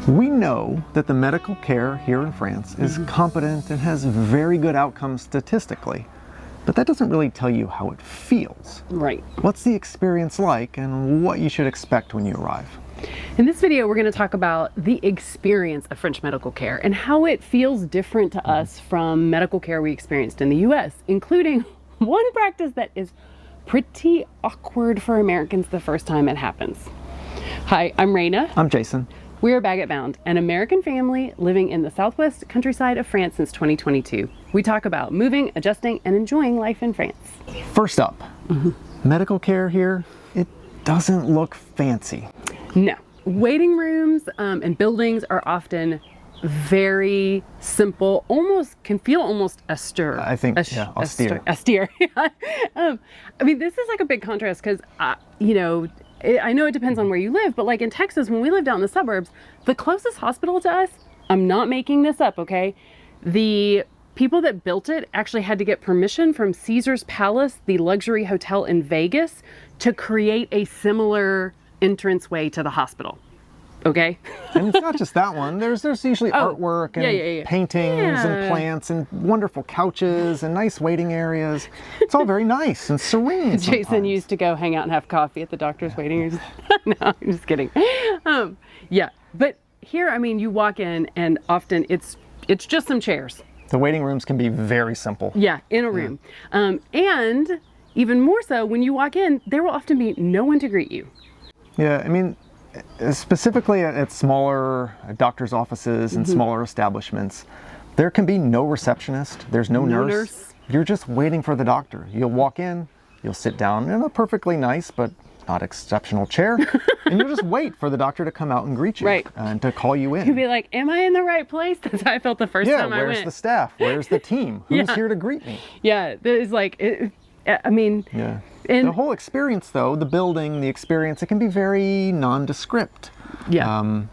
We know that the medical care here in France is competent and has very good outcomes statistically, but that doesn't really tell you how it feels. Right. What's the experience like and what you should expect when you arrive? In this video, we're going to talk about the experience of French medical care and how it feels different to us from medical care we experienced in the US, including one practice that is pretty awkward for Americans the first time it happens. Hi, I'm Raina. I'm Jason. We are Baguette Bound, an American family living in the southwest countryside of France since 2022. We talk about moving, adjusting, and enjoying life in France. First up, medical care here, it doesn't look fancy. No. Waiting rooms and buildings are often very simple, can feel almost austere. I think, austere. Austere. I mean, this is like a big contrast because, I know it depends on where you live, but like in Texas, when we lived out in the suburbs, the closest hospital to us, I'm not making this up, okay? The people that built it actually had to get permission from Caesar's Palace, the luxury hotel in Vegas, to create a similar entranceway to the hospital. Okay. And it's not just that one. There's usually artwork and paintings and plants and wonderful couches and nice waiting areas. It's all very nice and serene. Jason sometimes. used to go hang out and have coffee at the doctor's waiting rooms. No, I'm just kidding. But here, I mean, you walk in and often it's just some chairs. The waiting rooms can be very simple. Yeah, in a room. And even more so, when you walk in, there will often be no one to greet you. Yeah, I mean, specifically at smaller doctor's offices and smaller establishments, there can be no receptionist, there's no nurse. You're just waiting for the doctor. You'll walk in, you'll sit down in a perfectly nice but not exceptional chair, and you'll just wait for the doctor to come out and greet you and to call you in. You'll be like, am I in the right place? That's how I felt the first time I went. Where's the staff? Where's the team? Who's here to greet me? Yeah, there's like, the whole experience, though, the building, the experience, it can be very nondescript. Yeah.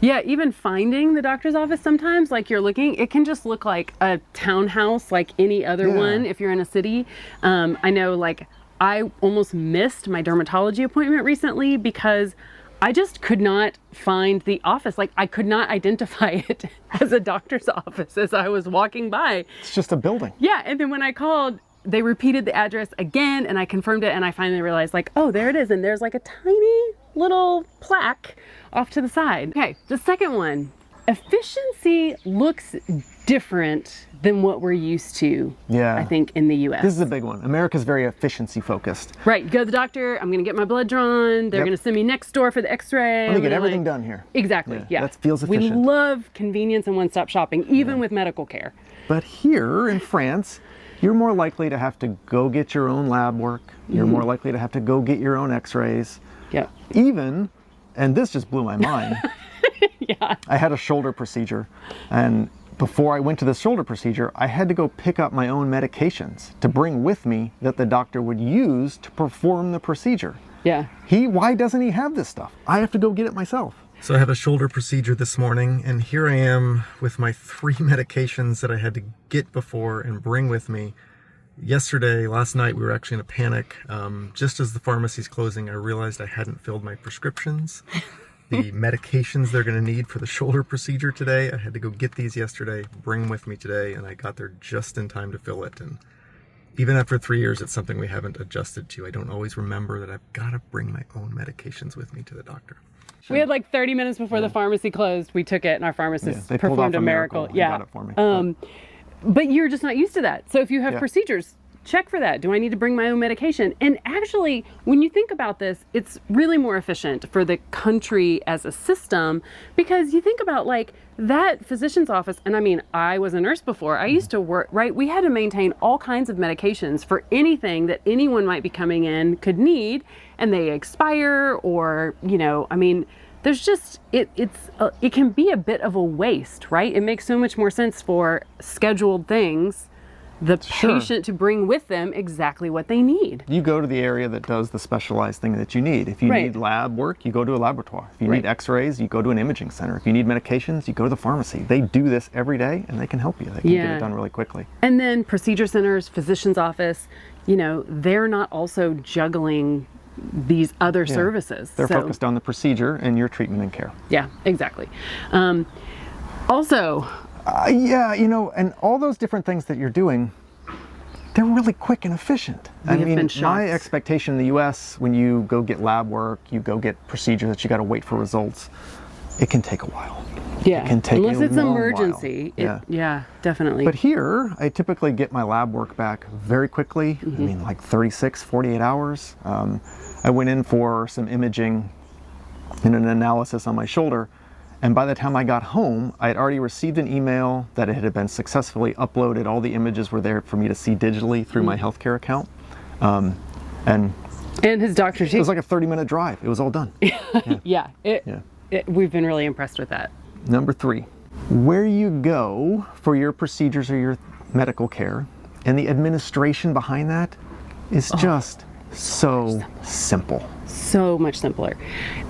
Even finding the doctor's office sometimes, like you're looking, it can just look like a townhouse like any other one if you're in a city. I know, like, I almost missed my dermatology appointment recently because I just could not find the office. Like, I could not identify it as a doctor's office as I was walking by. It's just a building. Yeah, and then when I called, they repeated the address again and I confirmed it and I finally realized, like, oh, there it is. And there's like a tiny little plaque off to the side. Okay, the second one, efficiency looks different than what we're used to, I think, in the US. This is a big one. America's very efficiency focused. Right, you go to the doctor, I'm gonna get my blood drawn, they're gonna send me next door for the x-ray. Let me get everything done here. Exactly, That feels efficient. We love convenience and one-stop shopping, even with medical care. But here in France, you're more likely to have to go get your own lab work. You're more likely to have to go get your own x-rays. Yeah. Even, and this just blew my mind, I had a shoulder procedure, and before I went to the shoulder procedure, I had to go pick up my own medications to bring with me that the doctor would use to perform the procedure. Yeah. Why doesn't he have this stuff? I have to go get it myself. So I had a shoulder procedure this morning, and here I am with my 3 medications that I had to get before and bring with me. Last night, we were actually in a panic. Just as the pharmacy's closing, I realized I hadn't filled my prescriptions. The medications they're going to need for the shoulder procedure today, I had to go get these yesterday, bring them with me today, and I got there just in time to fill it. And even after 3 years, it's something we haven't adjusted to. I don't always remember that I've got to bring my own medications with me to the doctor. We had like 30 minutes before the pharmacy closed. We took it and our pharmacist performed a miracle. Got it for me. But you're just not used to that. So if you have procedures, check for that. Do I need to bring my own medication? And actually, when you think about this, it's really more efficient for the country as a system, because you think about like that physician's office. And I mean, I was a nurse before. I used to work, right? We had to maintain all kinds of medications for anything that anyone might be coming in could need, and they expire, or, there's just, it can be a bit of a waste, right? It makes so much more sense for scheduled things, the patient to bring with them exactly what they need. You go to the area that does the specialized thing that you need. If you need lab work, you go to a laboratory. If you need x-rays, you go to an imaging center. If you need medications, you go to the pharmacy. They do this every day and they can help you. They can get it done really quickly. And then procedure centers, physician's office, they're not also juggling these other services. They're focused on the procedure and your treatment and care. Yeah, exactly. Also, yeah, you know, and all those different things that you're doing, they're really quick and efficient. I mean, my expectation in the US, when you go get lab work, you go get procedures that you got to wait for results, it can take a while. Yeah, it can take unless it's an emergency. Yeah, definitely. But here, I typically get my lab work back very quickly. I mean, like 36, 48 hours. I went in for some imaging and an analysis on my shoulder. And by the time I got home, I had already received an email that it had been successfully uploaded. All the images were there for me to see digitally through my healthcare account. And his doctor too. It was like a 30-minute drive. It was all done. Yeah. We've been really impressed with that. Number 3, where you go for your procedures or your medical care and the administration behind that is just so simple. So much simpler.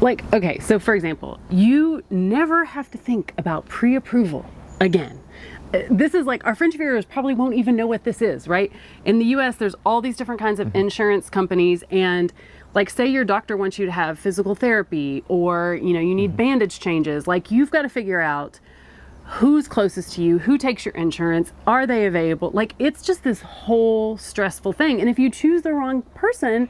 Like, okay, so for example, you never have to think about pre-approval again. This is like, our French viewers probably won't even know what this is, right? In the US, there's all these different kinds of insurance companies, and like, say your doctor wants you to have physical therapy, or, you know, you need bandage changes. Like, you've got to figure out who's closest to you, who takes your insurance, are they available? Like, it's just this whole stressful thing. And if you choose the wrong person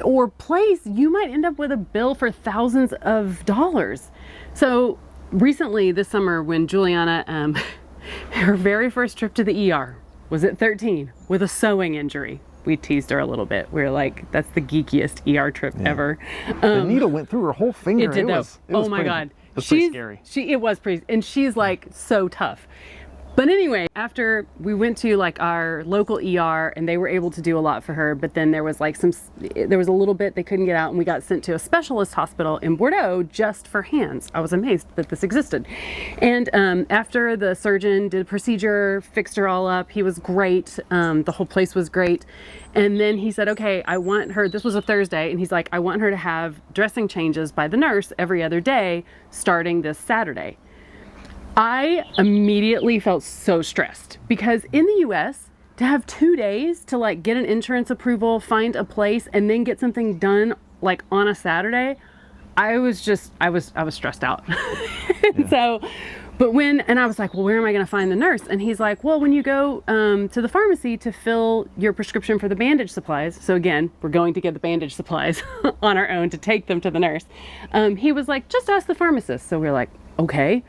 or place, you might end up with a bill for thousands of dollars. So recently this summer, when Juliana, her very first trip to the ER was at 13 with a sewing injury. We teased her a little bit. We were like, that's the geekiest ER trip ever. The needle went through her whole finger. It did, though. Oh my God. It was pretty scary. It was pretty, and she's like so tough. But anyway, after we went to like our local ER, and they were able to do a lot for her, but then there was like there was a little bit they couldn't get out, and we got sent to a specialist hospital in Bordeaux just for hands. I was amazed that this existed. And after the surgeon did a procedure, fixed her all up, he was great. The whole place was great. And then he said, okay, I want her, this was a Thursday, and he's like, I want her to have dressing changes by the nurse every other day starting this Saturday. I immediately felt so stressed, because in the US, to have 2 days to like get an insurance approval, find a place, and then get something done like on a Saturday, I was stressed out. So, and I was like, well, where am I going to find the nurse? And he's like, well, when you go to the pharmacy to fill your prescription for the bandage supplies. So again, we're going to get the bandage supplies on our own to take them to the nurse. He was like, just ask the pharmacist. So we're like, okay.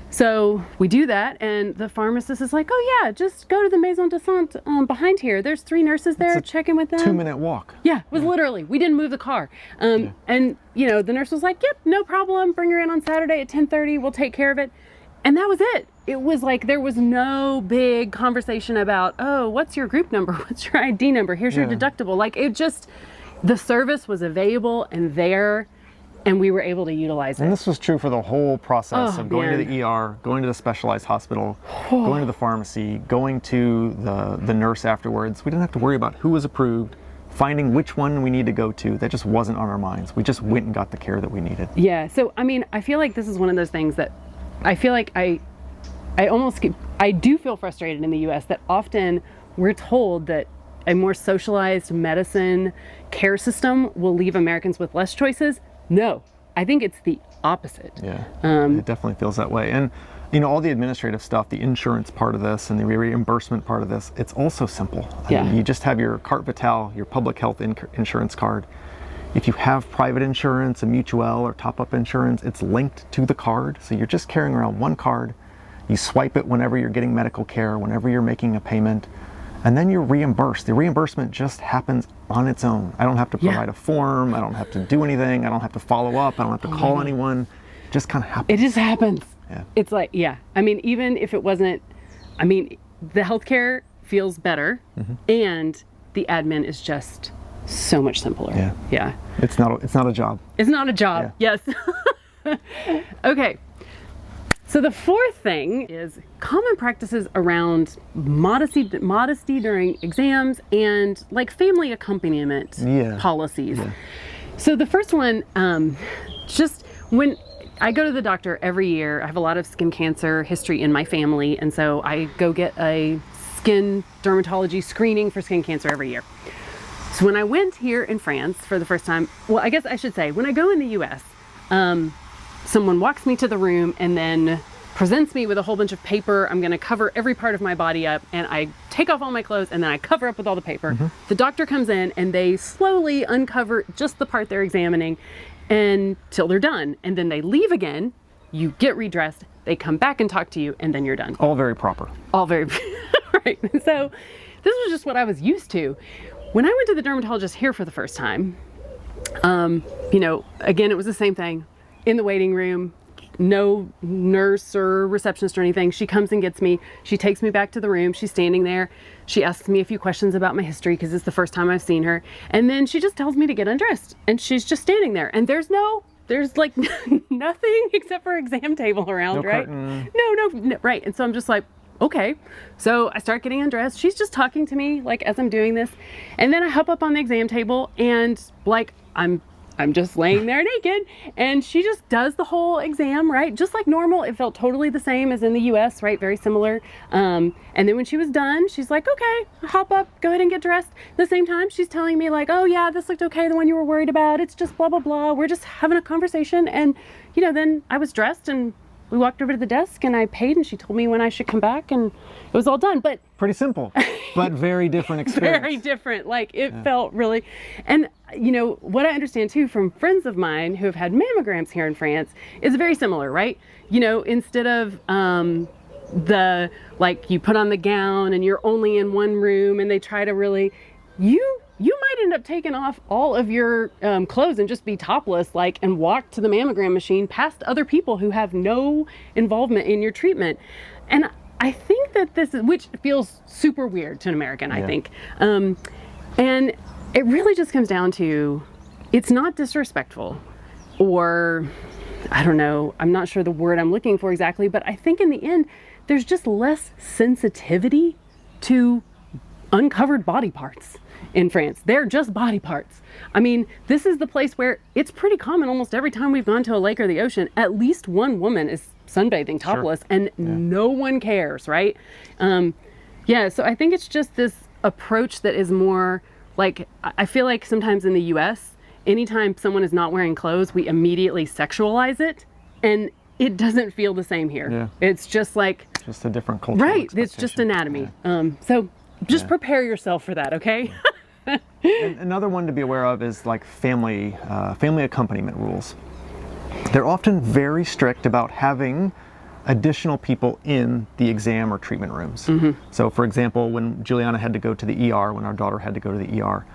So we do that, and the pharmacist is like, oh yeah, just go to the Maison de Santé behind here. There's 3 nurses there, check in with them. 2-minute walk. Yeah, it was literally, we didn't move the car. And you know, the nurse was like, yep, no problem. Bring her in on Saturday at 10:30. We'll take care of it. And that was it. It was like, there was no big conversation about, oh, what's your group number? What's your ID number? Here's your deductible. Like, it just, the service was available and there, and we were able to utilize it. And this was true for the whole process of going to the ER, going to the specialized hospital, going to the pharmacy, going to the nurse afterwards. We didn't have to worry about who was approved, finding which one we need to go to. That just wasn't on our minds. We just went and got the care that we needed. Yeah, so I mean, I feel like this is one of those things that I feel like I do feel frustrated in the US that often we're told that a more socialized medicine care system will leave Americans with less choices. No, I think it's the opposite. Yeah, it definitely feels that way. And you know, all the administrative stuff, the insurance part of this and the reimbursement part of this, it's also simple. I mean, you just have your Carte Vitale, your public health insurance card. If you have private insurance, a mutuelle or top-up insurance, it's linked to the card. So you're just carrying around one card. You swipe it whenever you're getting medical care, whenever you're making a payment, and then you're reimbursed. The reimbursement just happens on its own. I don't have to provide a form. I don't have to do anything. I don't have to follow up. I don't have to call anyone. It just kind of happens. It just happens. Yeah. It's like, I mean, even if it wasn't, I mean, the healthcare feels better, and the admin is just so much simpler. Yeah. It's not a job. It's not a job. Yes. Okay. So the 4th thing is common practices around modesty during exams and like family accompaniment policies. Yeah. So the first one, just when I go to the doctor every year, I have a lot of skin cancer history in my family, and so I go get a skin dermatology screening for skin cancer every year. So when I went here in France for the first time, well, I guess I should say, when I go in the US, someone walks me to the room and then presents me with a whole bunch of paper. I'm going to cover every part of my body up, and I take off all my clothes and then I cover up with all the paper. The doctor comes in and they slowly uncover just the part they're examining until they're done. And then they leave again. You get redressed. They come back and talk to you, and then you're done. All very proper. All very right. So this was just what I was used to. When I went to the dermatologist here for the first time, you know, again, it was the same thing. In the waiting room, no nurse or receptionist or anything. She comes and gets me. She takes me back to the room. She's standing there. She asks me a few questions about my history because it's the first time I've seen her. And then she just tells me to get undressed. And she's just standing there. And there's like nothing except for exam table around, No right? curtain. No, right. And so I'm just like, okay. So I start getting undressed. She's just talking to me like as I'm doing this. And then I hop up on the exam table and like I'm just laying there naked, and she just does the whole exam, right? Just like normal. It felt totally the same as in the US, right? Very similar. And then when she was done, she's like, okay, hop up, go ahead and get dressed. At the same time, she's telling me like, oh yeah, this looked okay. The one you were worried about, it's just blah, blah, blah. We're just having a conversation. And, you know, then I was dressed and we walked over to the desk and I paid, and she told me when I should come back, and it was all done. But pretty simple, but very different experience. Very different. Like it felt really, and you know, what I understand too from friends of mine who have had mammograms here in France is very similar, right? You know, instead of the, like you put on the gown and you're only in one room and they try to really, you might end up taking off all of your clothes and just be topless, like, and walk to the mammogram machine past other people who have no involvement in your treatment. And I think that this is, which feels super weird to an American, I think. And it really just comes down to, it's not disrespectful, or I don't know, I'm not sure the word I'm looking for exactly, but I think in the end, there's just less sensitivity to uncovered body parts in France. They're just body parts. I mean, this is the place where it's pretty common almost every time we've gone to a lake or the ocean, at least one woman is sunbathing topless, and no one cares, right? Yeah, so I think it's just this approach that is more like, I feel like sometimes in the US, anytime someone is not wearing clothes, we immediately sexualize it, and it doesn't feel the same here. Yeah. It's just like, just a different culture. Right, it's just anatomy. So just prepare yourself for that, okay? And another one to be aware of is like family accompaniment rules. They're often very strict about having additional people in the exam or treatment rooms. So for example, when Juliana had to go to the ER, when our daughter had to go to the ER,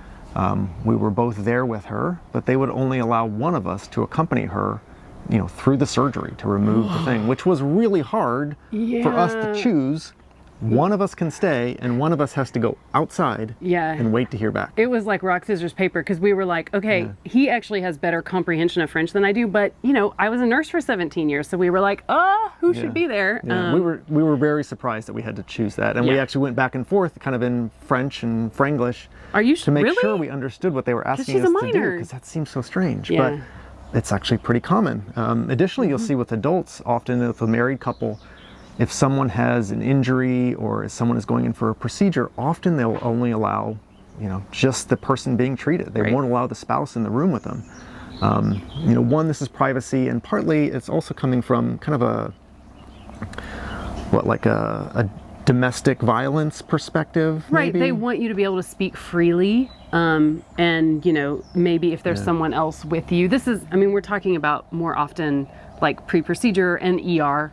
we were both there with her, but they would only allow one of us to accompany her, you know, through the surgery to remove the thing, which was really hard for us to choose. One of us can stay and one of us has to go outside and wait to hear back. It was like rock, scissors, paper, because we were like, okay, he actually has better comprehension of French than I do, but you know, I was a nurse for 17 years, so we were like, who should be there? We were very surprised that we had to choose that, and we actually went back and forth kind of in French and Franglish to make sure we understood what they were asking us to do, because that seems so strange, but it's actually pretty common. Additionally, you'll see with adults, often with a married couple, if someone has an injury or if someone is going in for a procedure, often they'll only allow, you know, just the person being treated. They won't allow the spouse in the room with them. You know, one, this is privacy, and partly it's also coming from kind of a domestic violence perspective. Right, maybe? they want you to be able to speak freely, and you know, maybe if there's someone else with you. This is, I mean, we're talking about more often like pre-procedure and ER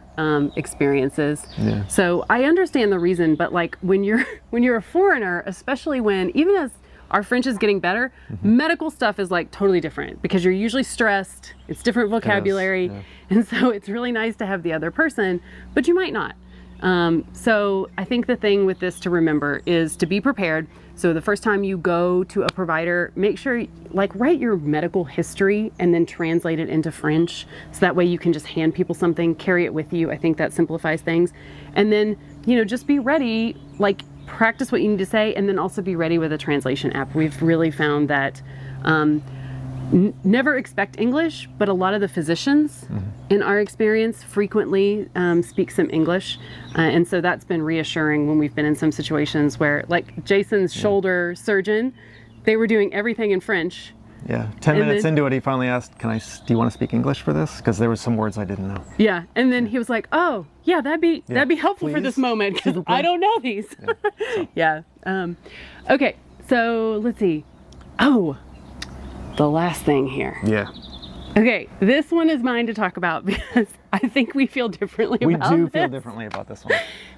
experiences. So I understand the reason, but like when you're a foreigner, especially when, even as our French is getting better, medical stuff is like totally different because you're usually stressed, it's different vocabulary, and so it's really nice to have the other person, but you might not. So I think the thing with this to remember is to be prepared. So the first time you go to a provider, make sure, like, write your medical history and then translate it into French. So that way you can just hand people something, carry it with you. I think that simplifies things. And then, you know, just be ready, like practice what you need to say, and then also be ready with a translation app. We've really found that never expect English, but a lot of the physicians in our experience frequently speak some English. And so that's been reassuring when we've been in some situations where, like Jason's shoulder surgeon they were doing everything in French. Yeah, 10 minutes into it, he finally asked, do you want to speak English for this? Because there was some words I didn't know. Yeah, and then he was like, oh, yeah, that'd be helpful for this moment, because I don't know these. Yeah. Okay, so let's see. Oh, the last thing here. Yeah. Okay, this one is mine to talk about because I think we feel differently about We do this. feel differently about this one.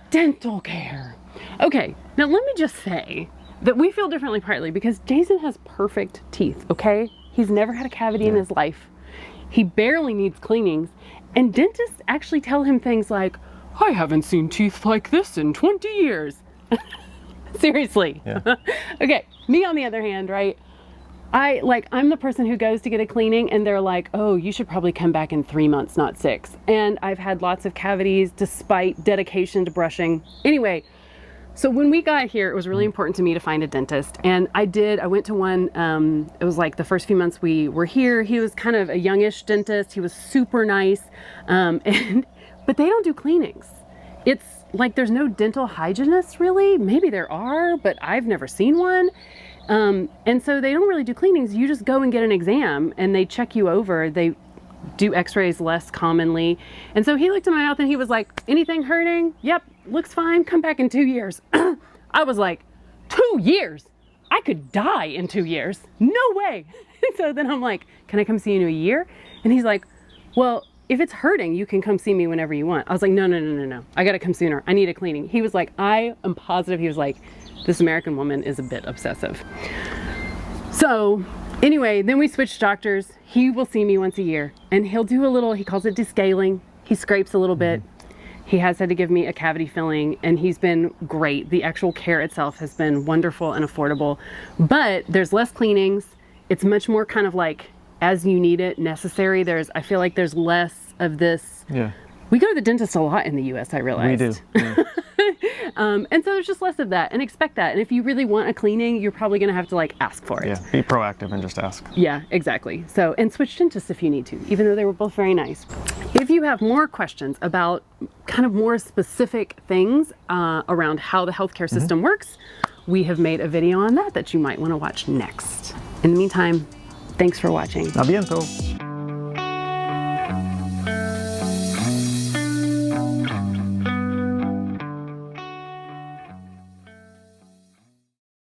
Dental care. Okay, now let me just say that we feel differently partly because Jason has perfect teeth, okay? He's never had a cavity in his life. He barely needs cleanings. And dentists actually tell him things like, I haven't seen teeth like this in 20 years. Seriously. Yeah. Okay, me on the other hand, right? I'm the person who goes to get a cleaning and they're like, oh, you should probably come back in 3 months, not 6. And I've had lots of cavities despite dedication to brushing. Anyway, so when we got here, it was really important to me to find a dentist. And I went to one, it was like the first few months we were here. He was kind of a youngish dentist. He was super nice. But they don't do cleanings. It's like there's no dental hygienists really. Maybe there are, but I've never seen one. And so they don't really do cleanings. You just go and get an exam and they check you over. They do x-rays less commonly. And so he looked at my mouth and he was like, anything hurting? Yep, looks fine. Come back in 2 years. I was like, 2 years? I could die in 2 years. No way. And so then I'm like, can I come see you in a year? And he's like, well, if it's hurting, you can come see me whenever you want. I was like, no. I got to come sooner. I need a cleaning. He was like, I am positive. He was like, this American woman is a bit obsessive. So anyway, then we switched doctors. He will see me once a year and he'll do he calls it descaling. He scrapes a little bit. He has had to give me a cavity filling and he's been great. The actual care itself has been wonderful and affordable, but there's less cleanings. It's much more kind of like as you need it, necessary. I feel like there's less of this. Yeah. We go to the dentist a lot in the US, I realized. We do. Yeah. And so there's just less of that, and expect that. And if you really want a cleaning, you're probably going to have to like ask for it. Yeah, be proactive and just ask. Yeah, exactly. So, and switch dentists if you need to, even though they were both very nice. If you have more questions about kind of more specific things around how the healthcare system works, we have made a video on that you might want to watch next. In the meantime, thanks for watching. A bientôt.